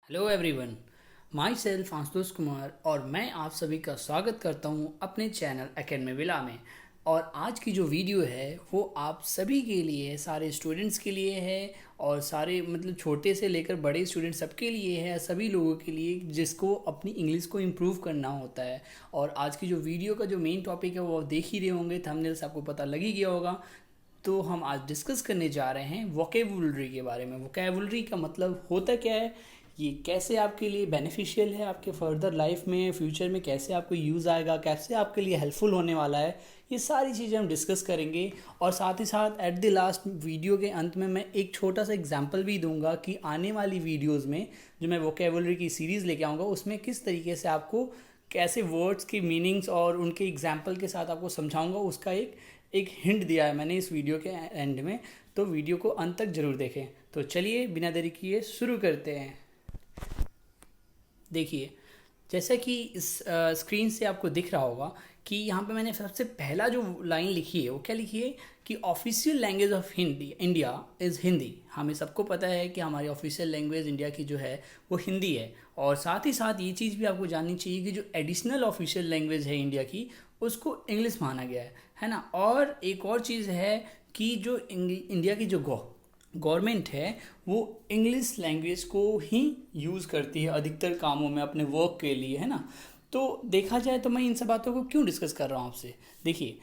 Hello everyone, my self Ashutosh Kumar और मैं आप सभी का स्वागत करता हूं अपने चैनल एकेडमी विला में। और आज की जो वीडियो है वो आप सभी के लिए, सारे स्टूडेंट्स के लिए है और सारे मतलब छोटे से लेकर बड़े स्टूडेंट सबके लिए है, सभी लोगों के लिए जिसको अपनी इंग्लिश को इम्प्रूव करना होता है। और आज की जो वीडियो का जो मेन टॉपिक है वो आप देख ही रहे होंगे, थंबनेल से आपको पता लग ही गया होगा। तो हम आज डिस्कस करने जा रहे हैं वोकेबुलरी के बारे में। वोकेबुलरी का मतलब होता क्या है, ये कैसे आपके लिए बेनिफिशियल है, आपके फर्दर लाइफ में फ्यूचर में कैसे आपको यूज़ आएगा, कैसे आपके लिए हेल्पफुल होने वाला है, ये सारी चीज़ें हम डिस्कस करेंगे। और साथ ही साथ एट द लास्ट वीडियो के अंत में मैं एक छोटा सा एग्जांपल भी दूंगा कि आने वाली वीडियोस में जो मैं वोकेबुलरी की सीरीज़ लेके आऊँगा उसमें किस तरीके से आपको कैसे वर्ड्स की मीनिंग्स और उनके एग्जाम्पल के साथ आपको समझाऊंगा, उसका एक हिंट दिया है मैंने इस वीडियो के एंड में। तो वीडियो को अंत तक ज़रूर देखें। तो चलिए बिना देरी किए शुरू करते हैं। देखिए, जैसा कि इस स्क्रीन से आपको दिख रहा होगा कि यहाँ पे मैंने सबसे पहला जो लाइन लिखी है वो क्या लिखी है कि official language of Hindi India is Hindi. हमें सबको पता है कि हमारी ऑफिशियल लैंग्वेज इंडिया की जो है वो हिंदी है। और साथ ही साथ ये चीज़ भी आपको जाननी चाहिए कि जो एडिशनल ऑफिशियल लैंग्वेज है इंडिया की उसको इंग्लिश माना गया है ना। और एक और चीज़ है कि जो इंडिया की जो गवर्नमेंट है वो इंग्लिश लैंग्वेज को ही यूज़ करती है अधिकतर कामों में अपने वर्क के लिए, है ना। तो देखा जाए तो मैं इन सब बातों को क्यों डिस्कस कर रहा हूँ आपसे। देखिए,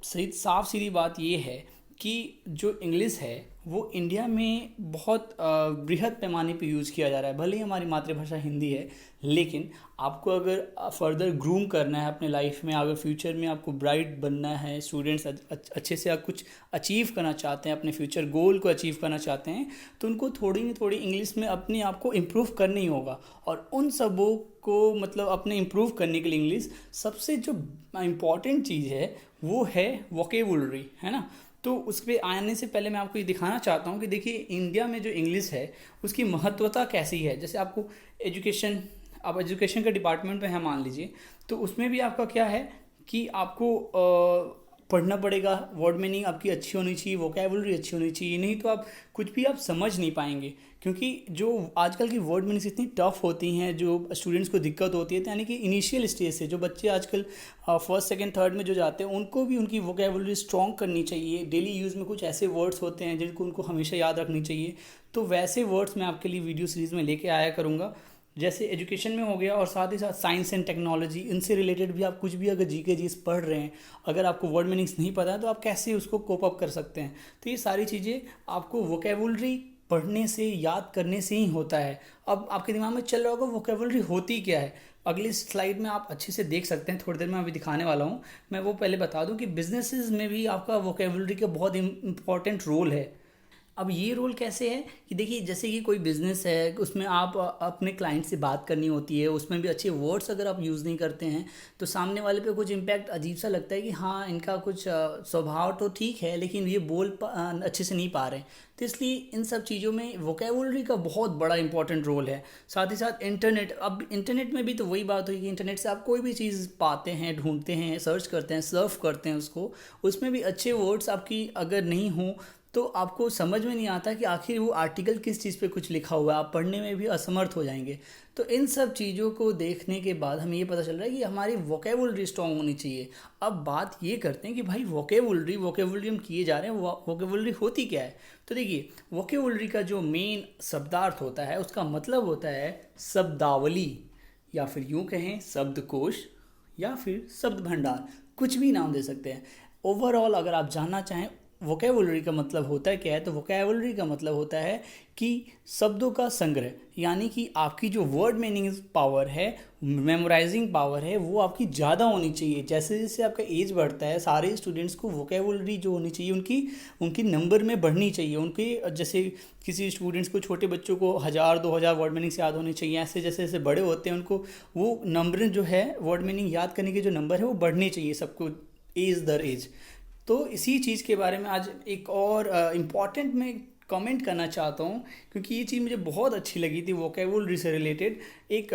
सही साफ सीधी बात ये है कि जो इंग्लिश है वो इंडिया में बहुत बृहद पैमाने पे यूज़ किया जा रहा है। भले ही हमारी मातृभाषा हिंदी है, लेकिन आपको अगर फर्दर ग्रूम करना है अपने लाइफ में, अगर फ्यूचर में आपको ब्राइट बनना है, स्टूडेंट्स अच्छे से कुछ अचीव करना चाहते हैं, अपने फ्यूचर गोल को अचीव करना चाहते हैं, तो उनको थोड़ी ना थोड़ी इंग्लिश में अपने आप को इम्प्रूव करना ही होगा। और उन सबों को मतलब अपने इम्प्रूव करने के लिए इंग्लिश सबसे जो इम्पॉर्टेंट चीज़ है वो है वोकेबुलरी, है ना। तो उस पर आने से पहले मैं आपको ये दिखाना चाहता हूँ कि देखिए इंडिया में जो इंग्लिश है उसकी महत्वता कैसी है। जैसे आपको एजुकेशन, अब एजुकेशन के डिपार्टमेंट में है मान लीजिए, तो उसमें भी आपका क्या है कि आपको पढ़ना पड़ेगा, वर्ड मीनिंग आपकी अच्छी होनी चाहिए, वोकेबुलरी अच्छी होनी चाहिए, नहीं तो आप कुछ भी आप समझ नहीं पाएंगे। क्योंकि जो आजकल की वर्ड मीनिंग्स इतनी टफ होती हैं, जो स्टूडेंट्स को दिक्कत होती है, तो यानी कि इनिशियल स्टेज से जो बच्चे आजकल फर्स्ट सेकंड थर्ड में जो जाते हैं उनको भी उनकी वोकेबुलरी स्ट्रॉन्ग करनी चाहिए। डेली यूज़ में कुछ ऐसे वर्ड्स होते हैं जिनको उनको हमेशा याद रखनी चाहिए। तो वैसे वर्ड्स मैं आपके लिए वीडियो सीरीज़ में लेके आया करूँगा, जैसे एजुकेशन में हो गया, और साथ ही साथ साइंस एंड टेक्नोलॉजी, इनसे रिलेटेड भी आप कुछ भी अगर जीके जीएस पढ़ रहे हैं, अगर आपको वर्ड मीनिंग्स नहीं पता है तो आप कैसे उसको कोप अप कर सकते हैं। तो ये सारी चीज़ें आपको वोकेबुलरी पढ़ने से, याद करने से ही होता है। अब आपके दिमाग में चल रहा होगा वोकेबुलरी होती क्या है, अगली स्लाइड में आप अच्छे से देख सकते हैं, थोड़ी देर में अभी दिखाने वाला हूँ। मैं वो पहले बता दूँ कि बिजनेसेस में भी आपका वोकेबुलरी का बहुत इंपॉर्टेंट रोल है। अब ये रोल कैसे है कि देखिए, जैसे कि कोई बिज़नेस है, उसमें आप अपने क्लाइंट से बात करनी होती है, उसमें भी अच्छे वर्ड्स अगर आप यूज़ नहीं करते हैं तो सामने वाले पे कुछ इम्पैक्ट अजीब सा लगता है कि हाँ इनका कुछ स्वभाव तो ठीक है लेकिन ये अच्छे से नहीं पा रहे हैं। तो इसलिए इन सब चीज़ों में वोकेबुलरी का बहुत बड़ा इंपॉर्टेंट रोल है। साथ ही साथ इंटरनेट, अब इंटरनेट में भी तो वही बात हुई कि इंटरनेट से आप कोई भी चीज़ पाते हैं, ढूंढते हैं, सर्च करते हैं, सर्फ करते हैं उसको, उसमें भी अच्छे वर्ड्स आपकी अगर नहीं हों तो आपको समझ में नहीं आता कि आखिर वो आर्टिकल किस चीज़ पे कुछ लिखा हुआ है, आप पढ़ने में भी असमर्थ हो जाएंगे। तो इन सब चीज़ों को देखने के बाद हमें ये पता चल रहा है कि हमारी वोकेबुलरी स्ट्रांग होनी चाहिए। अब बात ये करते हैं कि भाई वोकेबुलरी हम किए जा रहे हैं, वोकेबुलरी होती क्या है। तो देखिए, वोकेबुलरी का जो मेन शब्दार्थ होता है उसका मतलब होता है शब्दावली, या फिर यूँ कहें शब्दकोश, या फिर शब्द भंडार, कुछ भी नाम दे सकते हैं। ओवरऑल अगर आप जानना चाहें वोकेबुलरी का मतलब होता है क्या है, तो वोकेबुलरी का मतलब होता है कि शब्दों का संग्रह, यानी कि आपकी जो वर्ड मीनिंग पावर है, मेमोराइजिंग पावर है, वो आपकी ज़्यादा होनी चाहिए। जैसे जैसे आपका एज बढ़ता है, सारे स्टूडेंट्स को वोकेबुलरी जो होनी चाहिए उनकी उनकी नंबर में बढ़नी चाहिए। उनके जैसे किसी स्टूडेंट्स को, छोटे बच्चों को 1000-2000 वर्ड मीनिंग्स याद होनी चाहिए, ऐसे जैसे जैसे बड़े होते हैं उनको वो नंबर जो है, वर्ड मीनिंग याद करने के जो नंबर है वो बढ़ने चाहिए सबको, एज दर एज। तो इसी चीज़ के बारे में आज एक और इम्पॉर्टेंट मैं कमेंट करना चाहता हूँ, क्योंकि ये चीज़ मुझे बहुत अच्छी लगी थी वोकेबुलरी से रिलेटेड। एक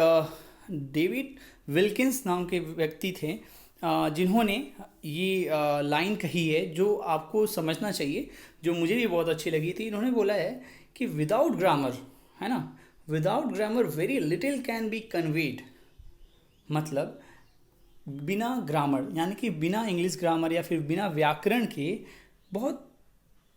डेविड विल्किंस नाम के व्यक्ति थे जिन्होंने ये लाइन कही है जो आपको समझना चाहिए, जो मुझे भी बहुत अच्छी लगी थी। इन्होंने बोला है कि विदाउट ग्रामर, है ना, without grammar very little can be conveyed. मतलब बिना ग्रामर यानी कि बिना इंग्लिश ग्रामर या फिर बिना व्याकरण के बहुत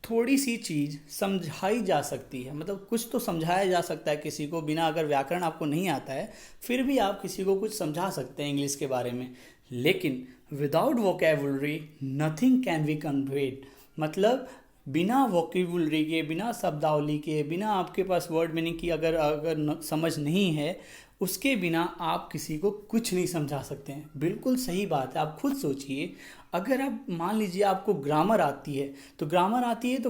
थोड़ी सी चीज़ समझाई जा सकती है। मतलब कुछ तो समझाया जा सकता है किसी को, बिना अगर व्याकरण आपको नहीं आता है फिर भी आप किसी को कुछ समझा सकते हैं इंग्लिश के बारे में। लेकिन without vocabulary nothing can be conveyed. मतलब बिना वोकेबुलरी के, बिना शब्दावली के, बिना आपके पास वर्ड मीनिंग की अगर अगर समझ नहीं है, उसके बिना आप किसी को कुछ नहीं समझा सकते हैं। बिल्कुल सही बात है। आप खुद सोचिए, अगर आप मान लीजिए आपको ग्रामर आती है तो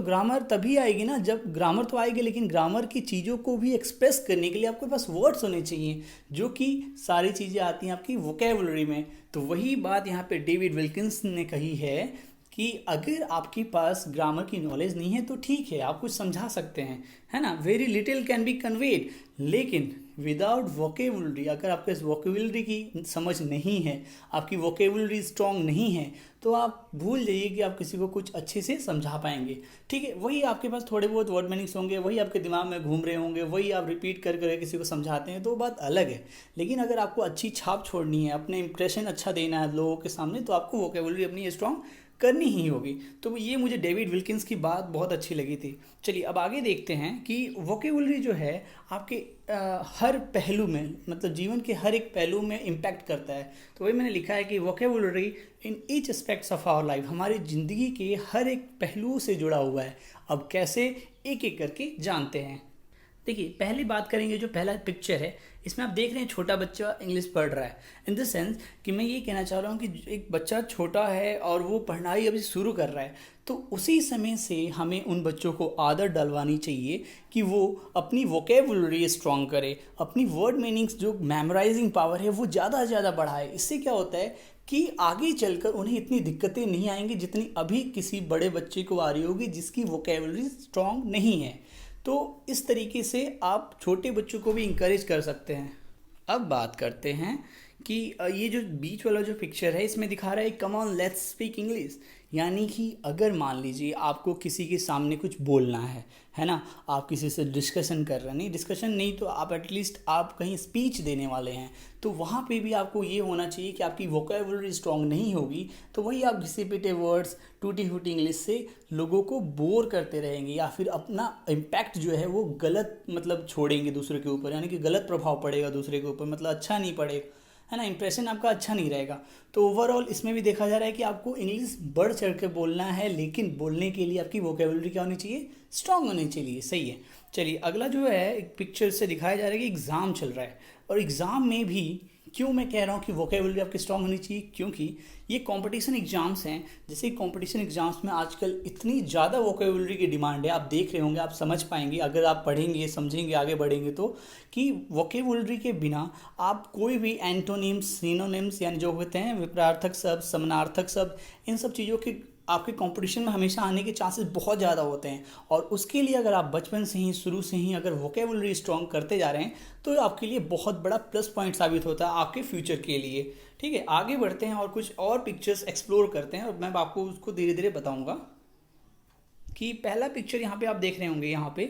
ग्रामर तभी आएगी ना, जब ग्रामर तो आएगी लेकिन ग्रामर की चीज़ों को भी एक्सप्रेस करने के लिए आपके पास वर्ड्स होने चाहिए, जो कि सारी चीज़ें आती हैं आपकी वोकेबुलरी में। तो वही बात यहाँ पे डेविड विल्किंस ने कही है कि अगर आपके पास ग्रामर की नॉलेज नहीं है तो ठीक है, आप कुछ समझा सकते हैं, है ना, very little can be conveyed. लेकिन विदाउट वोकेबुलरी, अगर आपके पास वोकेबुलरी की समझ नहीं है, आपकी वोकेबुलरी स्ट्रांग नहीं है, तो आप भूल जाइए कि आप किसी को कुछ अच्छे से समझा पाएंगे। ठीक है, वही आपके पास थोड़े बहुत वर्ड मीनिंग्स होंगे, वही आपके दिमाग में घूम रहे होंगे, वही आप रिपीट कर कर किसी को समझाते हैं, तो बात अलग है। लेकिन अगर आपको अच्छी छाप छोड़नी है, अपने इंप्रेशन अच्छा देना है लोगों के सामने, तो आपको वोकेबुलरी अपनी स्ट्रांग करनी ही होगी। तो ये मुझे डेविड विल्किंस की बात बहुत अच्छी लगी थी। चलिए अब आगे देखते हैं कि वोकेबुलरी जो है आपके हर पहलू में, मतलब जीवन के हर एक पहलू में इम्पैक्ट करता है। तो वही मैंने लिखा है कि vocabulary in each aspects of our life, हमारी ज़िंदगी के हर एक पहलू से जुड़ा हुआ है। अब कैसे, एक एक करके जानते हैं। देखिए, पहली बात करेंगे, जो पहला पिक्चर है इसमें आप देख रहे हैं छोटा बच्चा इंग्लिश पढ़ रहा है। इन द सेंस कि मैं ये कहना चाह रहा हूँ कि एक बच्चा छोटा है और वो पढ़ाई अभी शुरू कर रहा है, तो उसी समय से हमें उन बच्चों को आदत डलवानी चाहिए कि वो अपनी वोकेबुलरी स्ट्रॉन्ग करे, अपनी वर्ड मीनिंग्स जो मेमोराइजिंग पावर है वो ज़्यादा से ज़्यादा बढ़ाए। इससे क्या होता है कि आगे चलकर उन्हें इतनी दिक्कतें नहीं आएंगी जितनी अभी किसी बड़े बच्चे को आ रही होगी जिसकी वोकेबुलरी स्ट्रॉन्ग नहीं है। तो इस तरीके से आप छोटे बच्चों को भी इंकरेज कर सकते हैं। अब बात करते हैं कि ये जो बीच वाला जो पिक्चर है इसमें दिखा रहा है come on let's speak English. यानी कि अगर मान लीजिए आपको किसी के सामने कुछ बोलना है ना, आप किसी से डिस्कशन कर रहे हैं, नहीं डिस्कशन नहीं तो आप एटलीस्ट आप कहीं स्पीच देने वाले हैं, तो वहाँ पे भी आपको ये होना चाहिए कि आपकी वोकेबुलरी स्ट्रॉन्ग नहीं होगी तो वही आप घिसे पिटे वर्ड्स, टूटी फूटी इंग्लिश से लोगों को बोर करते रहेंगे, या फिर अपना इम्पैक्ट जो है वो गलत मतलब छोड़ेंगे दूसरे के ऊपर, यानी कि गलत प्रभाव पड़ेगा दूसरे के ऊपर, मतलब अच्छा नहीं पड़ेगा, है ना, इंप्रेशन आपका अच्छा नहीं रहेगा। तो ओवरऑल इसमें भी देखा जा रहा है कि आपको इंग्लिश बढ़ चढ़ के बोलना है, लेकिन बोलने के लिए आपकी वोकेबुलरी क्या होनी चाहिए, स्ट्रांग होनी चाहिए। सही है। चलिए अगला जो है एक पिक्चर से दिखाया जा रहा है कि एग्ज़ाम चल रहा है, और एग्ज़ाम में भी क्यों मैं कह रहा हूँ कि वोकेबुलरी आपकी स्ट्रांग होनी चाहिए, क्योंकि ये कंपटीशन एग्जाम्स हैं। जैसे कंपटीशन एग्जाम्स में आजकल इतनी ज़्यादा वोकेबुलरी की डिमांड है, आप देख रहे होंगे, आप समझ पाएंगे अगर आप पढ़ेंगे, समझेंगे, आगे बढ़ेंगे तो, कि वोकेबुलरी के बिना आप कोई भी एंटोनिम्स, सिनोनिम्स यानी जो होते हैं विपरीतार्थक शब्द, समानार्थक शब्द, इन सब चीज़ों के आपके कंपटीशन में हमेशा आने के चांसेस बहुत ज़्यादा होते हैं। और उसके लिए अगर आप बचपन से ही, शुरू से ही अगर वोकेबुलरी स्ट्रॉन्ग करते जा रहे हैं तो आपके लिए बहुत बड़ा प्लस पॉइंट साबित होता है आपके फ्यूचर के लिए। ठीक है, आगे बढ़ते हैं और कुछ और पिक्चर्स एक्सप्लोर करते हैं, और मैं आपको उसको धीरे धीरे बताऊंगा। कि पहला पिक्चर यहाँ पे आप देख रहे होंगे यहाँ पे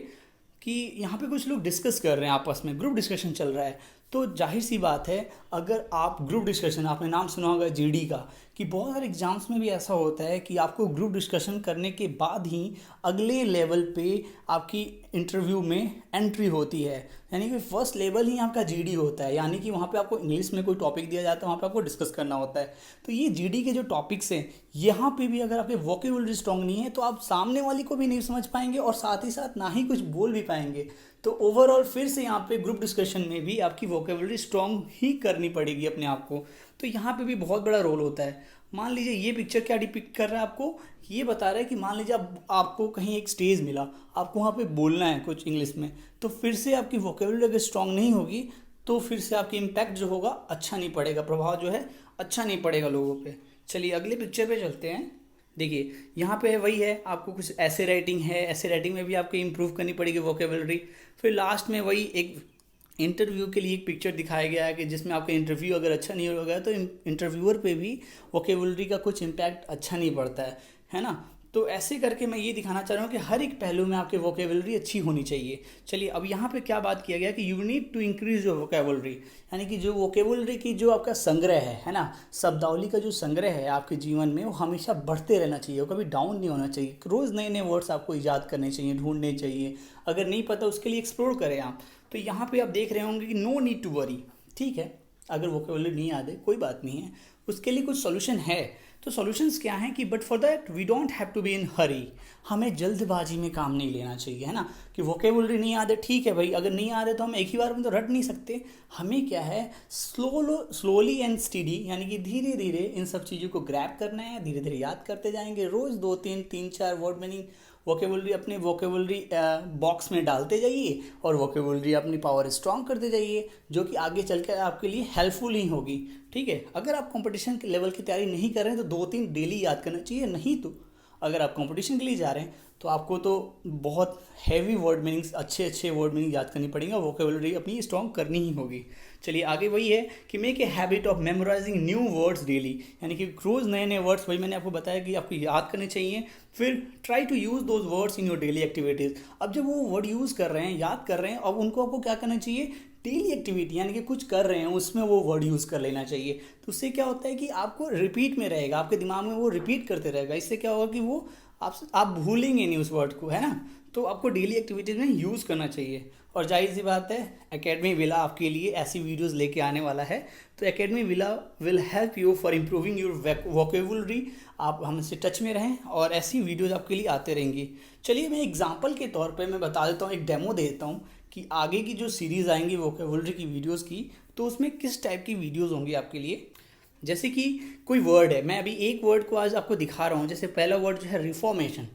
कि यहाँ पे कुछ लोग डिस्कस कर रहे हैं, आपस में ग्रुप डिस्कशन चल रहा है। तो जाहिर सी बात है, अगर आप ग्रुप डिस्कशन, आपने नाम सुना होगा जीडी का, कि बहुत सारे एग्जाम्स में भी ऐसा होता है कि आपको ग्रुप डिस्कशन करने के बाद ही अगले लेवल पे आपकी इंटरव्यू में एंट्री होती है। यानी कि फर्स्ट लेवल ही आपका जीडी होता है, यानी कि वहाँ पे आपको इंग्लिश में कोई टॉपिक दिया जाता है, वहाँ पे आपको डिस्कस करना होता है। तो ये जीडी के जो टॉपिक्स हैं, यहाँ पे भी अगर आपके वोकेबुलरी स्ट्रॉन्ग नहीं है तो आप सामने वाले को भी नहीं समझ पाएंगे और साथ ही साथ ना ही कुछ बोल भी पाएंगे। तो ओवरऑल फिर से यहाँ पे ग्रुप डिस्कशन में भी आपकी वोकेबुलरी स्ट्रॉन्ग ही करनी पड़ेगी अपने आप को। तो यहाँ पे भी बहुत बड़ा रोल होता है। मान लीजिए ये पिक्चर क्या डिपिक्ट कर रहा है, आपको ये बता रहा है कि मान लीजिए आपको कहीं एक स्टेज मिला, आपको वहाँ पे बोलना है कुछ इंग्लिश में, तो फिर से आपकी वोकेबुलरी अगर स्ट्रॉन्ग नहीं होगी तो फिर से आपकी इम्पैक्ट जो होगा अच्छा नहीं पड़ेगा, प्रभाव जो है अच्छा नहीं पड़ेगा लोगों पे। चलिए अगले पिक्चर पे चलते हैं। देखिए यहाँ पे वही है, आपको कुछ ऐसे राइटिंग है, ऐसे राइटिंग में भी आपको इम्प्रूव करनी पड़ेगी वोकेबुलरी। फिर लास्ट में वही एक इंटरव्यू के लिए एक पिक्चर दिखाया गया है कि जिसमें आपका इंटरव्यू अगर अच्छा नहीं होगा तो इंटरव्यूअर पे भी वोकेबुलरी का कुछ इम्पैक्ट अच्छा नहीं पड़ता है ना। तो ऐसे करके मैं ये दिखाना चाह रहा हूँ कि हर एक पहलू में आपके वोकेबलरी अच्छी होनी चाहिए। चलिए अब यहाँ पे क्या बात किया गया कि you need to increase your vocabulary, यानी कि जो वोकेबलरी की जो आपका संग्रह है ना, शब्दावली का जो संग्रह है आपके जीवन में, वो हमेशा बढ़ते रहना चाहिए, वो कभी डाउन नहीं होना चाहिए। रोज़ नए नए वर्ड्स आपको ईजाद करने चाहिए, ढूंढने चाहिए। अगर नहीं पता उसके लिए एक्सप्लोर करें आप। तो यहाँ पे आप देख रहे होंगे कि नो नीड टू वरी, ठीक है, अगर वोकेबलरी नहीं याद है कोई बात नहीं है, उसके लिए कुछ सॉल्यूशन है। तो सॉल्यूशंस क्या हैं कि but for that we don't have to be in hurry, हमें जल्दबाजी में काम नहीं लेना चाहिए, है ना। कि वोकेबलरी नहीं याद है, ठीक है भाई, अगर नहीं याद है तो हम एक ही बार में तो रट नहीं सकते। हमें क्या है, स्लोली एंड स्टीडी, यानी कि धीरे धीरे इन सब चीज़ों को ग्रैब करना है, धीरे धीरे याद करते जाएंगे। रोज़ 2 3 4 वर्ड मीनिंग वोकेबलरी अपने वोकेबलरी बॉक्स में डालते जाइए और वोकेबलरी अपनी पावर स्ट्रॉन्ग करते जाइए, जो कि आगे चल कर आपके लिए हेल्पफुल ही होगी, ठीक है। अगर आप कंपटीशन के लेवल की तैयारी नहीं कर रहे हैं तो 2 3 डेली याद करना चाहिए। नहीं तो अगर आप कंपटीशन के लिए जा रहे हैं तो आपको तो बहुत हैवी वर्ड मीनिंग्स, अच्छे अच्छे वर्ड मीनिंग याद करनी पड़ेंगे, वोकेबलरी अपनी स्ट्रॉन्ग करनी ही होगी। चलिए आगे वही है कि make a habit of memorising new words daily, यानी कि रोज़ नए नए वर्ड्स, वही मैंने आपको बताया कि आपको याद करने चाहिए। फिर try to use those words in your daily activities. अब जब वो वर्ड यूज़ कर रहे हैं, याद कर रहे हैं, अब उनको आपको क्या करना चाहिए, डेली एक्टिविटी, यानी कि कुछ कर रहे हैं उसमें वो वर्ड यूज़ कर लेना चाहिए। तो उससे क्या होता है कि आपको रिपीट में रहेगा, आपके दिमाग में वो रिपीट करते रहेगा। इससे क्या होगा कि वो आप भूलेंगे नहीं उस वर्ड को, है ना। तो आपको डेली एक्टिविटीज़ में यूज़ करना चाहिए। और जाहिर सी बात है, एकेडमी विला आपके लिए ऐसी वीडियोस लेके आने वाला है। तो academy villa will help you for improving your vocabulary. आप हमसे टच में रहें और ऐसी वीडियोस आपके लिए आते रहेंगी। चलिए मैं एग्जांपल के तौर पे मैं बता देता हूँ, एक डेमो दे देता हूँ कि आगे की जो सीरीज़ आएंगी वोकेबलरी की वीडियोज़ की, तो उसमें किस टाइप की वीडियोज़ होंगी आपके लिए। जैसे कि कोई वर्ड है, मैं अभी एक वर्ड को आज आपको दिखा रहा हूँ। जैसे पहला वर्ड जो है रिफॉर्मेशन।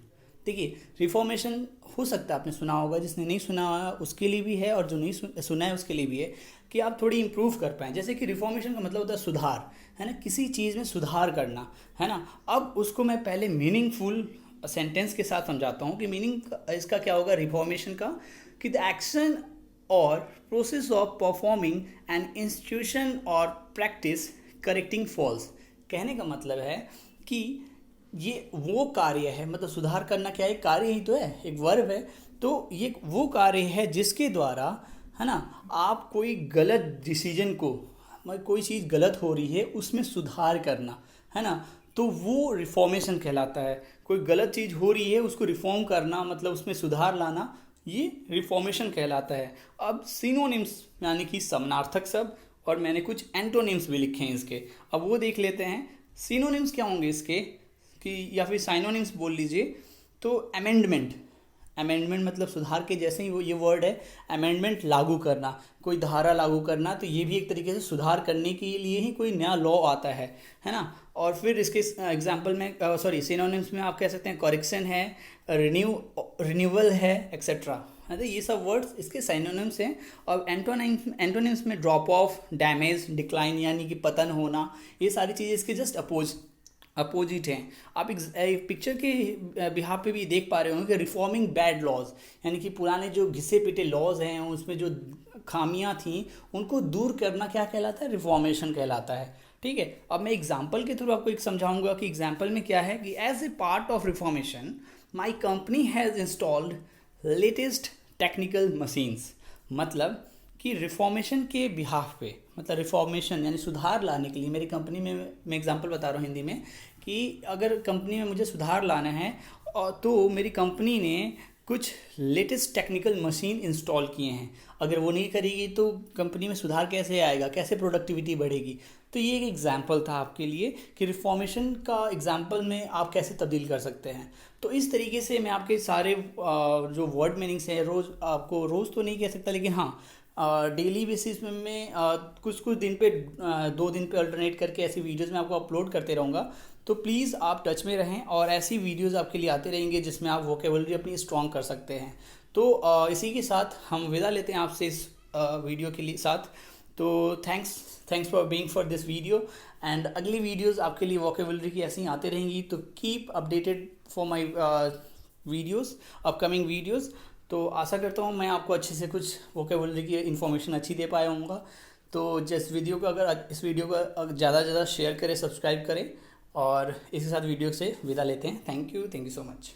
देखिए रिफॉर्मेशन हो सकता है आपने सुना होगा, जिसने नहीं सुना उसके लिए भी है और जो नहीं सुना है उसके लिए भी है, कि आप थोड़ी इम्प्रूव कर पाएँ। जैसे कि रिफॉर्मेशन का मतलब होता है सुधार, है ना, किसी चीज़ में सुधार करना, है ना। अब उसको मैं पहले मीनिंगफुल सेंटेंस के साथ समझाता हूँ कि मीनिंग इसका क्या होगा रिफॉर्मेशन का, कि द एक्शन और process of performing an institution और प्रैक्टिस करेक्टिंग फॉल्स। कहने का मतलब है कि ये वो कार्य है, मतलब सुधार करना क्या है, कार्य ही तो है, एक वर्ब है। तो ये वो कार्य है जिसके द्वारा, है ना, आप कोई गलत डिसीजन को, मतलब कोई चीज़ गलत हो रही है उसमें सुधार करना, है ना, तो वो रिफॉर्मेशन कहलाता है। कोई गलत चीज़ हो रही है उसको रिफॉर्म करना, मतलब उसमें सुधार लाना, ये रिफॉर्मेशन कहलाता है। अब सिनोनिम्स यानी कि समानार्थक शब्द, और मैंने कुछ एंटोनिम्स भी लिखे हैं इसके, अब वो देख लेते हैं। सिनोनिम्स क्या होंगे इसके, कि या फिर साइनोनिम्स बोल लीजिए। तो अमेंडमेंट, अमेंडमेंट मतलब सुधार के जैसे ही वो ये वर्ड है। अमेंडमेंट लागू करना, कोई धारा लागू करना, तो ये भी एक तरीके से सुधार करने के लिए ही कोई नया लॉ आता है ना। और फिर इसके एग्जांपल में सिनोनिम्स में आप कह सकते हैं करेक्शन है, रिन्यूअल है, एक्सेट्रा, है तो ये सब वर्ड्स इसके सिनोनिम्स हैं। और एंटोनिम्स में ड्रॉप ऑफ, डैमेज, डिक्लाइन यानी कि पतन होना, ये सारी चीज़ें इसके जस्ट अपोजिट हैं। आप एक पिक्चर के बिहार पे भी देख पा रहे होंगे कि रिफॉर्मिंग बैड लॉज, यानी कि पुराने जो घिसे पिटे लॉज हैं उसमें जो खामियां थी उनको दूर करना क्या कहलाता है, रिफॉर्मेशन कहलाता है, ठीक है। अब मैं एग्जांपल के थ्रू आपको एक समझाऊंगा कि एग्जांपल में क्या है, कि as a part of reformation my company has installed latest technical machines. मतलब कि रिफॉर्मेशन के बिहाफ पे, मतलब रिफॉर्मेशन यानी सुधार लाने के लिए मेरी कंपनी में, मैं एग्जांपल बता रहा हूँ हिंदी में, कि अगर कंपनी में मुझे सुधार लाना है तो मेरी कंपनी ने कुछ लेटेस्ट टेक्निकल मशीन इंस्टॉल किए हैं। अगर वो नहीं करेगी तो कंपनी में सुधार कैसे आएगा, कैसे प्रोडक्टिविटी बढ़ेगी। तो ये एक एग्जांपल था आपके लिए कि रिफॉर्मेशन का एग्जांपल में आप कैसे तब्दील कर सकते हैं। तो इस तरीके से मैं आपके सारे जो वर्ड मीनिंग्स हैं, आपको रोज़ तो नहीं कह सकता, लेकिन हाँ डेली बेसिस में मैं कुछ दिन पे 2 दिन पे अल्टरनेट करके ऐसी वीडियोस मैं आपको अपलोड करते रहूँगा। तो प्लीज़ आप टच में रहें और ऐसी वीडियोस आपके लिए आते रहेंगे जिसमें आप वोकेबलरी अपनी स्ट्रॉन्ग कर सकते हैं। तो इसी के साथ हम विदा लेते हैं आपसे इस वीडियो के लिए साथ। तो thanks for being for this video, and अगली वीडियोस आपके लिए वोकेबलरी की ऐसी ही आते रहेंगी। तो keep updated for my videos, upcoming videos. तो आशा करता हूँ मैं आपको अच्छे से कुछ वोकेबलरी की इन्फॉर्मेशन अच्छी दे पाया हूँगा। तो इस वीडियो को ज़्यादा से ज़्यादा शेयर करें, सब्सक्राइब करें और इसके साथ वीडियो से विदा लेते हैं। Thank you so much.